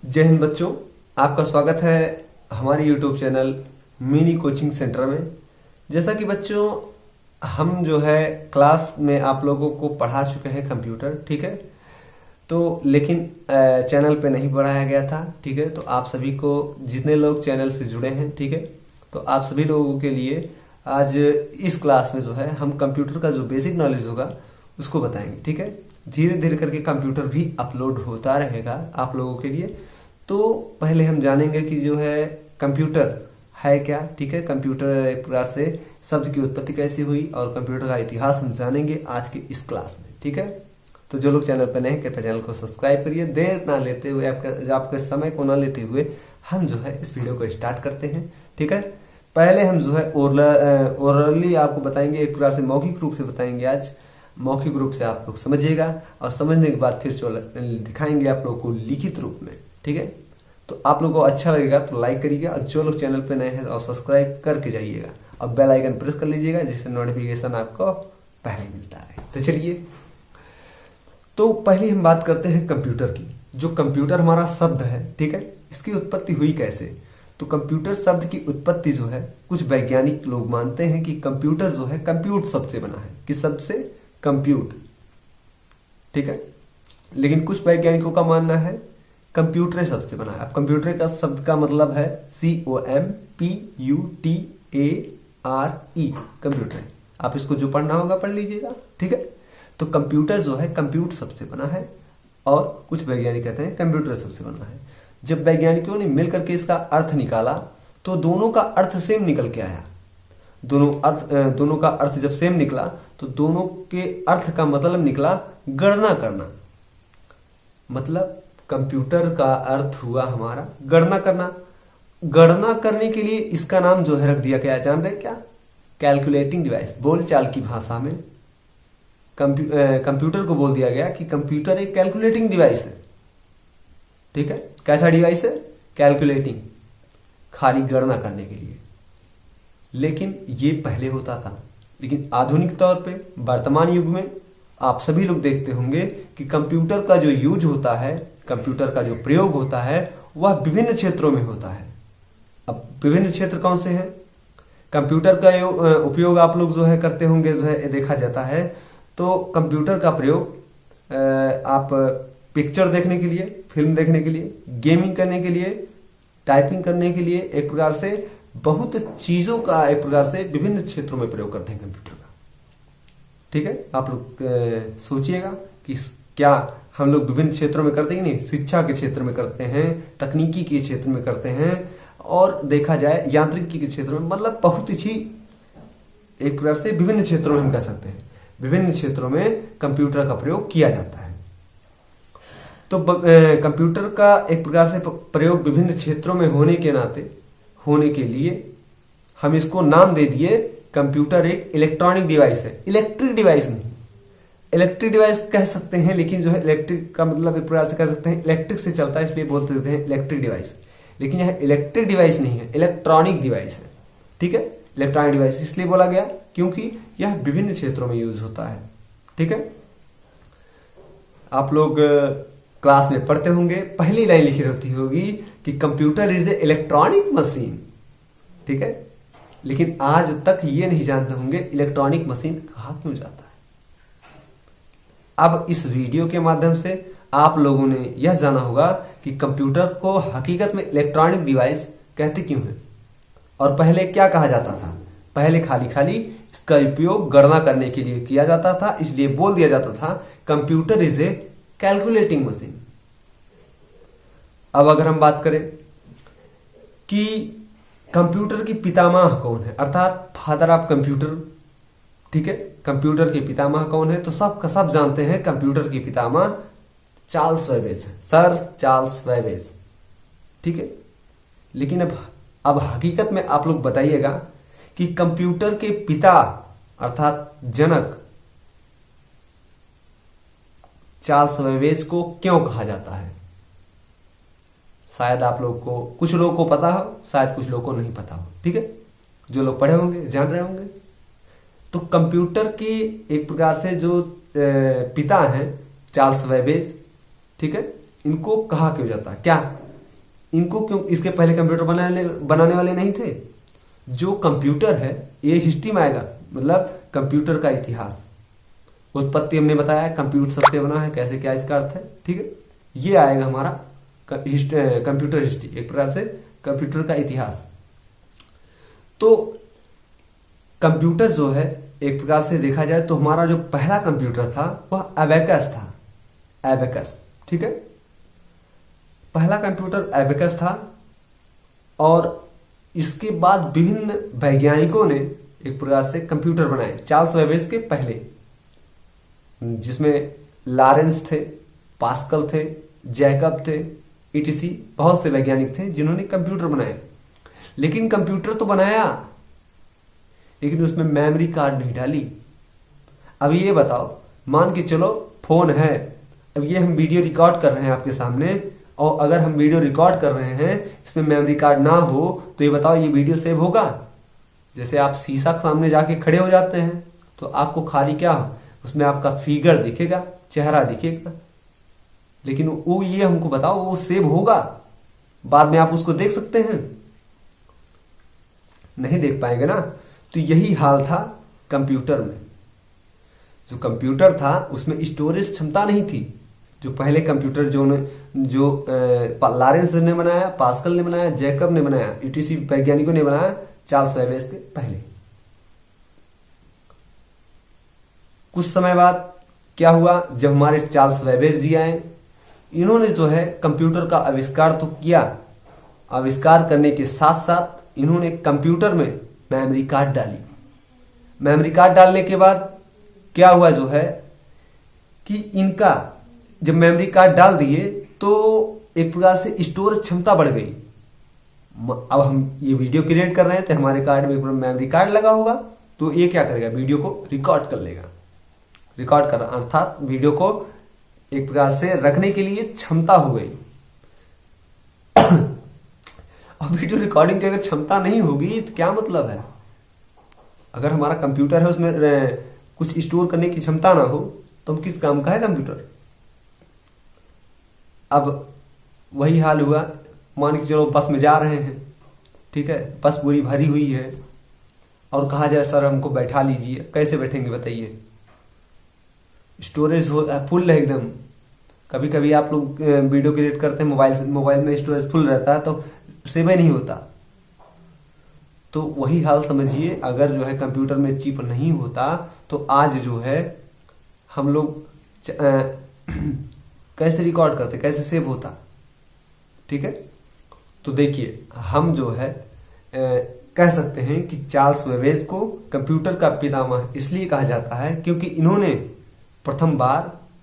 जय हिंद बच्चों, आपका स्वागत है हमारे YouTube channel mini coaching centre में। जैसा कि बच्चों हम जो है क्लास में आप लोगों को पढ़ा चुके हैं कंप्यूटर, ठीक है। तो लेकिन चैनल पे नहीं पढ़ाया गया था, ठीक है। तो आप सभी को, जितने लोग चैनल से जुड़े हैं, ठीक है, तो आप सभी लोगों के लिए आज इस क्लास में जो है हम कंप्यूटर का जो बेसिक नॉलेज होगा उसको बताएंगे, ठीक है। धीरे धीरे करके कंप्यूटर भी अपलोड होता रहेगा आप लोगों के लिए। तो पहले हम जानेंगे कि जो है कंप्यूटर है क्या, ठीक है। कंप्यूटर एक प्रकार से शब्द की उत्पत्ति कैसे हुई और कंप्यूटर का इतिहास हम जानेंगे आज की इस क्लास में, ठीक है। तो जो लोग चैनल पर नए हैं कृपया चैनल को सब्सक्राइब करिए। देर ना लेते हुए, आपके समय को ना लेते हुए हम जो है इस वीडियो को स्टार्ट करते हैं, ठीक है। पहले हम जो है ओरली आपको बताएंगे, एक प्रकार से मौखिक रूप से बताएंगे। आज मौखिक रूप से आप लोग समझिएगा और समझने के बाद फिर दिखाएंगे आप लोगों को लिखित रूप में, ठीक है। तो आप लोगों को अच्छा लगेगा तो लाइक करिएगा और जो लोग चैनल पे नए हैं और सब्सक्राइब करके जाइएगा और बेल आइकन प्रेस कर लीजिएगा जिससे नोटिफिकेशन आपको पहले मिलता रहे। तो चलिए, तो पहले हम बात करते हैं कंप्यूटर की। जो कंप्यूटर हमारा शब्द है, ठीक है, इसकी उत्पत्ति हुई कैसे। तो कंप्यूटर शब्द की उत्पत्ति जो है, कुछ वैज्ञानिक लोग मानते हैं कि कंप्यूटर जो है कंप्यूट शब्द से बना है। किस शब्द से? कंप्यूट, ठीक है। लेकिन कुछ वैज्ञानिकों का मानना है कंप्यूटर शब्द से बना है। अब कंप्यूटर का शब्द का मतलब है COMPUTERE, कंप्यूटर। आप इसको जो पढ़ना होगा पढ़ लीजिएगा, ठीक है। तो कंप्यूटर जो है कंप्यूट शब्द से बना है और कुछ वैज्ञानिक कहते हैं कंप्यूटर शब्द से बना है। जब वैज्ञानिकों ने मिलकर के इसका अर्थ निकाला तो दोनों का अर्थ सेम निकल के आया। दोनों का अर्थ जब सेम निकला तो दोनों के अर्थ का मतलब निकला गणना करना। मतलब कंप्यूटर का अर्थ हुआ हमारा गणना करना। गणना करने के लिए इसका नाम जो है रख दिया गया, जान रहे क्या? Calculating device. बोलचाल की भाषा में कंप्यूटर को बोल दिया गया कि कंप्यूटर एक कैलकुलेटिंग डिवाइस है, ठीक है। कैसा डिवाइस है? कैलकुलेटिंग, खाली गणना करने के लिए। लेकिन ये पहले होता था। लेकिन आधुनिक तौर पे वर्तमान युग में आप सभी लोग देखते होंगे कि कंप्यूटर का जो यूज होता है, कंप्यूटर का जो प्रयोग होता है वह विभिन्न क्षेत्रों में होता है। अब विभिन्न क्षेत्र कौन से हैं? कंप्यूटर का उपयोग आप लोग जो है करते होंगे, जो है देखा जाता है। तो कंप्यूटर का प्रयोग आप पिक्चर देखने के लिए, फिल्म देखने के लिए, गेमिंग करने के लिए, टाइपिंग करने के लिए, एक प्रकार से बहुत चीजों का एक प्रकार से विभिन्न क्षेत्रों में प्रयोग करते हैं कंप्यूटर का, ठीक है। आप लोग सोचिएगा कि क्या हम लोग विभिन्न क्षेत्रों में करते हैं कि नहीं? शिक्षा के क्षेत्र में करते हैं, तकनीकी के क्षेत्र में करते हैं और देखा जाए यांत्रिकी के क्षेत्र में, मतलब बहुत ही एक प्रकार से विभिन्न क्षेत्रों में हम कह सकते हैं। विभिन्न क्षेत्रों में कंप्यूटर का प्रयोग किया जाता है। तो कंप्यूटर का एक प्रकार से प्रयोग विभिन्न क्षेत्रों में होने के लिए हम इसको नाम दे दिए कंप्यूटर एक इलेक्ट्रॉनिक डिवाइस है। इलेक्ट्रिक डिवाइस नहीं, इलेक्ट्रिक डिवाइस कह सकते हैं, लेकिन जो है इलेक्ट्रिक का मतलब एक प्रकार से कह सकते हैं इलेक्ट्रिक से चलता है, इसलिए बोलते रहते हैं इलेक्ट्रिक डिवाइस। लेकिन यह इलेक्ट्रिक डिवाइस नहीं है, इलेक्ट्रॉनिक डिवाइस है, ठीक है। इलेक्ट्रॉनिक डिवाइस इसलिए बोला गया क्योंकि यह विभिन्न क्षेत्रों में यूज होता है, ठीक है। आप लोग क्लास में पढ़ते होंगे, पहली लाइन लिखी रहती होगी कि computer is a electronic machine, ठीक है। लेकिन आज तक ये नहीं जानते होंगे इलेक्ट्रॉनिक मशीन कहा क्यों जाता है। अब इस वीडियो के माध्यम से आप लोगों ने यह जाना होगा कि कंप्यूटर को हकीकत में इलेक्ट्रॉनिक डिवाइस कहते क्यों हैं और पहले क्या कहा जाता था। पहले खाली इसका उपयोग गणना करने के लिए किया जाता था, इसलिए बोल दिया जाता था computer is a calculating machine. अब अगर हम बात करें कि कंप्यूटर की पितामह कौन है, अर्थात फादर ऑफ कंप्यूटर, ठीक है, कंप्यूटर के पितामह कौन है, तो सब जानते हैं कंप्यूटर की पितामह चार्ल्स बेबेज है, सर चार्ल्स बेबेज, ठीक है। लेकिन अब हकीकत में आप लोग बताइएगा कि कंप्यूटर के पिता अर्थात जनक चार्ल्स बेबेज को क्यों कहा जाता है। शायद आप लोग को, कुछ लोगों को पता हो, शायद कुछ लोगों को नहीं पता हो, ठीक है। जो लोग पढ़े होंगे जान रहे होंगे। तो कंप्यूटर के एक प्रकार से जो पिता हैं चार्ल्स बेबेज, ठीक है, इनको कहा क्यों जाता है? क्या इनको क्यों, इसके पहले कंप्यूटर बनाने वाले नहीं थे। जो कंप्यूटर है ये हिस्ट्री में आएगा, मतलब कंप्यूटर का इतिहास, उत्पत्ति हमने बताया, कंप्यूटर सबसे बना है, कैसे, क्या इसका अर्थ है, ठीक है। ये आएगा हमारा कंप्यूटर हिस्ट्री, एक प्रकार से कंप्यूटर का इतिहास। तो कंप्यूटर जो है एक प्रकार से देखा जाए तो हमारा जो पहला कंप्यूटर था वह एबेकस था, एबेकस, ठीक है। पहला कंप्यूटर एबेकस था और इसके बाद विभिन्न वैज्ञानिकों ने एक प्रकार से कंप्यूटर बनाए चार्ल्स बेबेज के पहले, जिसमें लॉरेंस थे, पास्कल थे, जैकब थे, ईटीसी बहुत से वैज्ञानिक थे जिन्होंने कंप्यूटर बनाए। लेकिन कंप्यूटर तो बनाया, लेकिन उसमें मेमोरी कार्ड नहीं डाली। अब ये बताओ, मान के चलो फोन है, अब ये हम वीडियो रिकॉर्ड कर रहे हैं आपके सामने, और अगर हम वीडियो रिकॉर्ड कर रहे हैं इसमें मेमोरी कार्ड ना हो तो ये बताओ ये वीडियो सेव होगा? जैसे आप शीशा के सामने जाके खड़े हो जाते हैं तो आपको खाली क्या, उसमें आपका फिगर दिखेगा, चेहरा दिखेगा, लेकिन वो ये हमको बताओ वो सेव होगा? बाद में आप उसको देख सकते हैं? नहीं देख पाएंगे ना। तो यही हाल था कंप्यूटर में। जो कंप्यूटर था उसमें स्टोरेज क्षमता नहीं थी। जो पहले कंप्यूटर जो लॉरेंस ने बनाया, पास्कल ने बनाया, जैकब ने बनाया, ईटीसी वैज्ञानिकों ने बनाया चार्ल्स बेबेज के पहले। कुछ समय बाद क्या हुआ, जब हमारे चार्ल्स बेबेज जी आए, इन्होंने जो है कंप्यूटर का आविष्कार तो किया, आविष्कार करने के साथ साथ इन्होंने कंप्यूटर में मेमोरी कार्ड डाली। मेमोरी कार्ड डालने के बाद क्या हुआ जो है कि इनका जब मेमोरी कार्ड डाल दिए तो एक प्रकार से स्टोरेज क्षमता बढ़ गई। अब हम ये वीडियो क्रिएट कर रहे हैं तो हमारे कार्ड में मेमोरी कार्ड लगा होगा, तो ये क्या करेगा, वीडियो को रिकॉर्ड कर लेगा। रिकॉर्ड कर अर्थात वीडियो को एक प्रकार से रखने के लिए क्षमता हो गई। अब वीडियो रिकॉर्डिंग की अगर क्षमता नहीं होगी तो क्या मतलब है? अगर हमारा कंप्यूटर है उसमें कुछ स्टोर करने की क्षमता ना हो तो हम किस काम का है कंप्यूटर? अब वही हाल हुआ, मान के चलो बस में जा रहे हैं, ठीक है, बस पूरी भरी हुई है और कहा जाए सर हमको बैठा लीजिए, कैसे बैठेंगे बताइए? स्टोरेज फुल है एकदम। कभी कभी आप लोग वीडियो क्रिएट करते हैं, मोबाइल में स्टोरेज फुल रहता है तो सेव नहीं होता। तो वही हाल समझिए, अगर जो है कंप्यूटर में चिप नहीं होता तो आज जो है हम लोग कैसे रिकॉर्ड करते, कैसे सेव होता, ठीक है। तो देखिए हम जो है कह सकते हैं कि चार्ल्स बेबेज को कंप्यूटर का पितामह इसलिए कहा जाता है क्योंकि इन्होंने प्रथम बार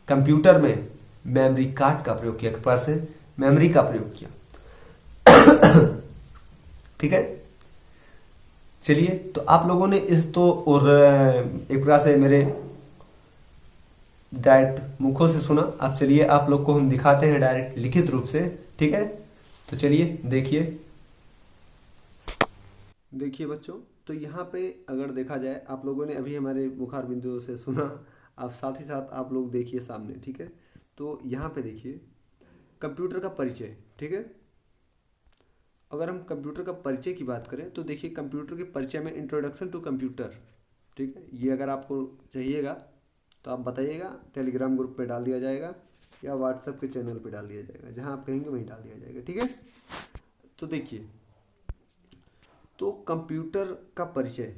कंप्यूटर में मेमोरी कार्ड का प्रयोग किया, एक प्रकार से मेमोरी का प्रयोग किया। ठीक है, चलिए तो आप लोगों ने इस तो और एक प्रकार से मेरे डायरेक्ट मुखों से सुना। अब चलिए आप लोग को हम दिखाते हैं डायरेक्ट लिखित रूप से, ठीक है। तो चलिए देखिए बच्चों, तो यहाँ पे अगर देखा जाए, आप लोगों ने अभी हमारे मुखार बिंदुओं से सुना, आप साथ ही साथ आप लोग देखिए सामने, ठीक है। तो यहाँ पे देखिए कंप्यूटर का परिचय, ठीक है। अगर हम कंप्यूटर का परिचय की बात करें तो देखिए कंप्यूटर के परिचय में इंट्रोडक्शन टू कंप्यूटर, ठीक है, ये अगर आपको चाहिएगा तो आप बताइएगा, टेलीग्राम ग्रुप पे डाल दिया जाएगा या व्हाट्सएप के चैनल पे डाल दिया जाएगा, जहां आप कहेंगे वहीं डाल दिया जाएगा, ठीक है। तो देखिए, तो कंप्यूटर का परिचय,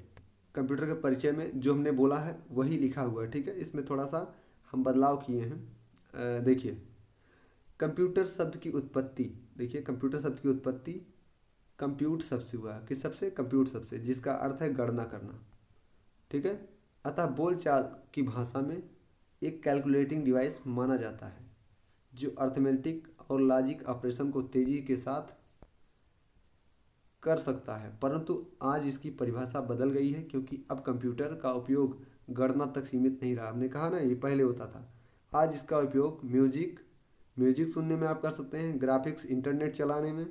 कंप्यूटर के परिचय में जो हमने बोला है वही लिखा हुआ है, ठीक है। इसमें थोड़ा सा हम बदलाव किए हैं। देखिए कंप्यूटर शब्द की उत्पत्ति, देखिए कंप्यूटर शब्द की उत्पत्ति कंप्यूट शब्द से हुआ है। किस शब्द से? कंप्यूट शब्द से, जिसका अर्थ है गणना करना, ठीक है। अतः बोलचाल की भाषा में एक कैलकुलेटिंग डिवाइस माना जाता है जो अर्थमेटिक और लॉजिक ऑपरेशन को तेजी के साथ कर सकता है। परंतु आज इसकी परिभाषा बदल गई है क्योंकि अब कंप्यूटर का उपयोग गणना तक सीमित नहीं रहा। हमने कहा ना, ये पहले होता था। आज इसका उपयोग म्यूजिक सुनने में आप कर सकते हैं, ग्राफिक्स, इंटरनेट चलाने में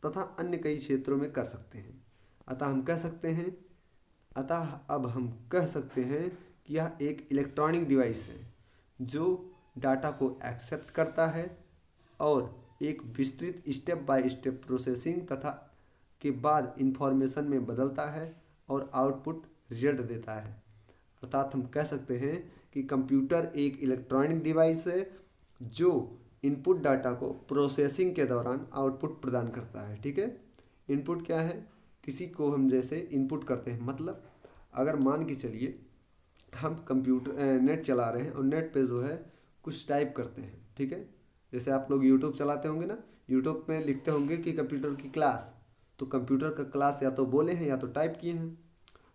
तथा अन्य कई क्षेत्रों में कर सकते हैं। अतः अब हम कह सकते हैं कि यह एक इलेक्ट्रॉनिक डिवाइस है जो डाटा को एक्सेप्ट करता है और एक विस्तृत स्टेप बाय स्टेप प्रोसेसिंग तथा के बाद इंफॉर्मेशन में बदलता है और आउटपुट रिजल्ट देता है। अर्थात हम कह सकते हैं कि कंप्यूटर एक इलेक्ट्रॉनिक डिवाइस है जो इनपुट डाटा को प्रोसेसिंग के दौरान आउटपुट प्रदान करता है। ठीक है, इनपुट क्या है, किसी को हम जैसे इनपुट करते हैं, मतलब अगर मान के चलिए हम कंप्यूटर नेट चला रहे हैं और नेट पे जो है कुछ टाइप करते हैं। ठीक है, जैसे आप लोग यूट्यूब चलाते होंगे ना, यूट्यूब में लिखते होंगे कि कंप्यूटर की क्लास, तो कंप्यूटर का क्लास या तो बोले हैं या तो टाइप किए हैं।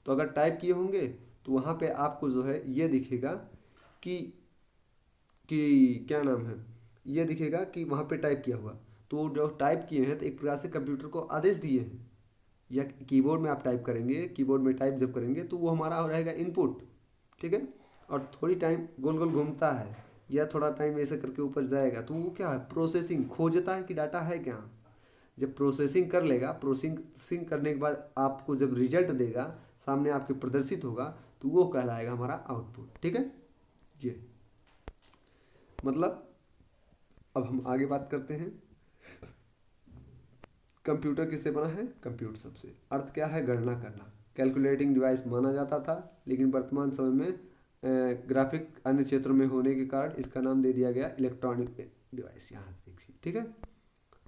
तो अगर टाइप किए होंगे तो वहाँ पे आपको जो है ये दिखेगा कि क्या नाम है, ये दिखेगा कि वहाँ पे टाइप किया हुआ। तो जो टाइप किए हैं तो एक प्रकार से कंप्यूटर को आदेश दिए हैं, या कीबोर्ड में आप टाइप करेंगे, कीबोर्ड में टाइप जब करेंगे तो वो हमारा रहेगा इनपुट। ठीक है, और थोड़ी टाइम गोल गोल घूमता है या थोड़ा टाइम ऐसे करके ऊपर जाएगा तो वो क्या है, प्रोसेसिंग खोजता है कि डाटा है क्या। जब प्रोसेसिंग कर लेगा, प्रोसेसिंग करने के बाद आपको जब रिजल्ट देगा, सामने आपके प्रदर्शित होगा, तो वो कहलाएगा हमारा आउटपुट। ठीक है, ये मतलब अब हम आगे बात करते हैं। कंप्यूटर किससे बना है, कंप्यूटर सबसे। अर्थ क्या है, गणना करना। कैलकुलेटिंग डिवाइस माना जाता था, लेकिन वर्तमान समय में ग्राफिक अन्य क्षेत्रों में होने के कारण इसका नाम दे दिया गया इलेक्ट्रॉनिक डिवाइस। यहाँ देखिए, ठीक है।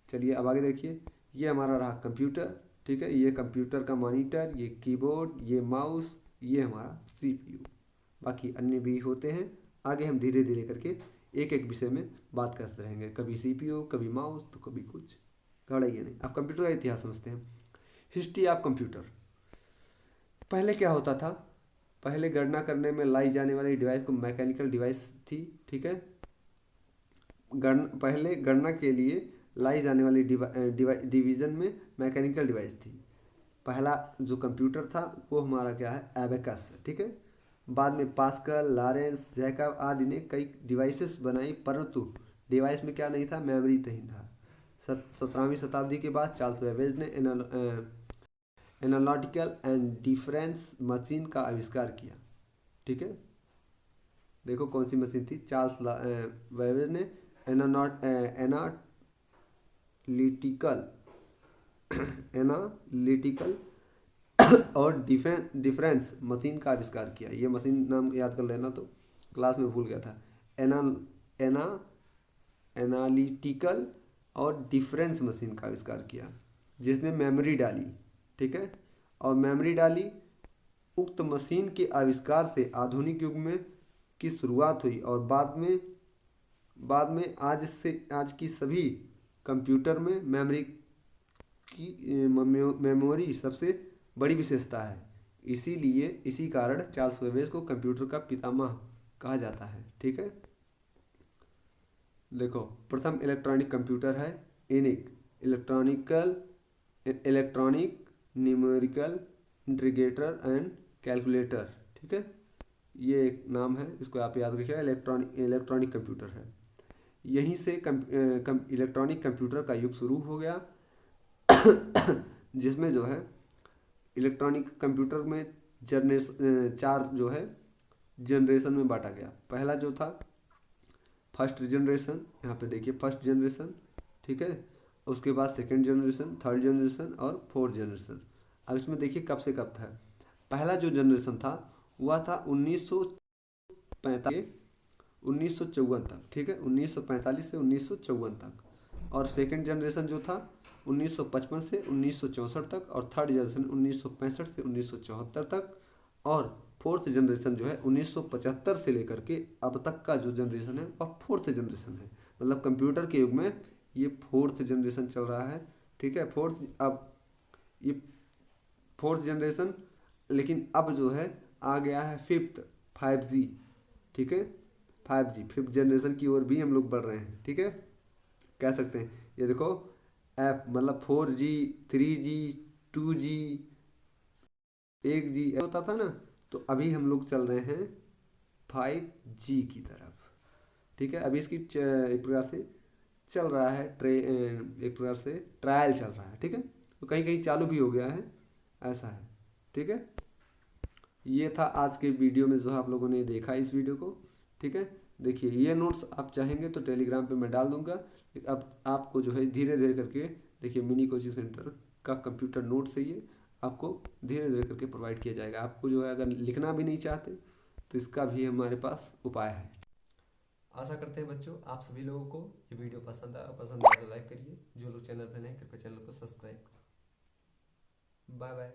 चलिए अब आगे देखिए, ये हमारा रहा कंप्यूटर। ठीक है, ये कंप्यूटर का मॉनिटर, ये कीबोर्ड, ये माउस, ये हमारा सीपीयू। बाकी अन्य भी होते हैं, आगे हम धीरे धीरे करके एक एक विषय में बात करते रहेंगे, कभी सीपीयू, कभी माउस, तो कभी कुछ। घबराइए नहीं, आप कंप्यूटर का इतिहास समझते हैं। History of computer. पहले क्या होता था, पहले गणना करने में लाई जाने वाली डिवाइस को मैकेनिकल डिवाइस थी। ठीक है, पहले गणना के लिए लाई जाने वाली डिवीजन में मैकेनिकल डिवाइस थी। पहला जो कंप्यूटर था वो हमारा क्या है, एबेकस। ठीक है, बाद में पास्कल, लॉरेंस, जैकब आदि ने कई डिवाइसेस बनाई, परंतु डिवाइस में क्या नहीं था, मेमोरी नहीं था। 17वीं शताब्दी के बाद चार्ल्स बेबेज ने एनालिटिकल एंड डिफरेंस मशीन का आविष्कार किया। ठीक है, देखो कौन सी मशीन थी, चार्ल्स बेबेज ने एनालिटिकल और डिफरेंस मशीन का आविष्कार किया। ये मशीन नाम याद कर लेना, तो क्लास में भूल गया था। एना एनालिटिकल और डिफरेंस मशीन का आविष्कार किया, जिसमें मेमोरी डाली। ठीक है, और मेमोरी डाली। उक्त मशीन के आविष्कार से आधुनिक युग में की शुरुआत हुई, और बाद में आज की सभी कंप्यूटर में मेमोरी सबसे बड़ी विशेषता है। इसीलिए इसी कारण चार्ल्स बेबेज को कंप्यूटर का पितामह कहा जाता है। ठीक है, देखो प्रथम इलेक्ट्रॉनिक कंप्यूटर है ENIAC, electronic numerical integrator and calculator. ठीक है, ये एक नाम है, इसको आप याद रखिएगा, इलेक्ट्रॉनिक कंप्यूटर है। यहीं से इलेक्ट्रॉनिक कंप्यूटर का युग शुरू हो गया, जिसमें जो है इलेक्ट्रॉनिक कंप्यूटर में चार जो है जनरेशन में बांटा गया। पहला जो था फर्स्ट जनरेशन, यहाँ पे देखिए फर्स्ट जनरेशन। ठीक है, उसके बाद सेकंड जनरेशन, थर्ड जनरेशन और फोर्थ जनरेशन। अब इसमें देखिए कब से कब था। पहला जो जनरेशन था वह था 1954 तक। ठीक है, 1945 से 1954 तक। और सेकंड जनरेशन जो था 1955 से 1964 तक, और थर्ड जनरेशन 1965 से 1974 तक, और फोर्थ जनरेशन जो है 1975 से लेकर के अब तक का जो जनरेशन है वह फोर्थ जनरेशन है। मतलब कंप्यूटर के युग में ये फोर्थ जनरेशन चल रहा है। ठीक है, ये फोर्थ जनरेशन, लेकिन अब जो है आ गया है फिफ्थ 5G। ठीक है, 5G फिफ्थ जनरेशन की ओर भी हम लोग बढ़ रहे हैं। ठीक है, कह सकते हैं ये देखो ऐप, मतलब 4G 3G 2G 1G होता था ना, तो अभी हम लोग चल रहे हैं 5G की तरफ। ठीक है, अभी इसकी एक प्रकार से चल रहा है एक प्रकार से ट्रायल चल रहा है। ठीक है, तो कहीं कहीं चालू भी हो गया है, ऐसा है। ठीक है, ये था आज के वीडियो में जो आप लोगों ने देखा इस वीडियो को। ठीक है, देखिए ये नोट्स आप चाहेंगे तो टेलीग्राम पे मैं डाल दूंगा, अब आपको जो है धीरे धीरे करके देखिए मिनी कोचिंग सेंटर का कंप्यूटर नोट्स है ये आपको धीरे धीरे करके प्रोवाइड किया जाएगा। आपको जो है अगर लिखना भी नहीं चाहते तो इसका भी हमारे पास उपाय है। आशा करते हैं बच्चों आप सभी लोगों को ये वीडियो पसंद आया तो लाइक करिए। जो लोग चैनल पर नए कृपया चैनल को सब्सक्राइब करें। Bye bye.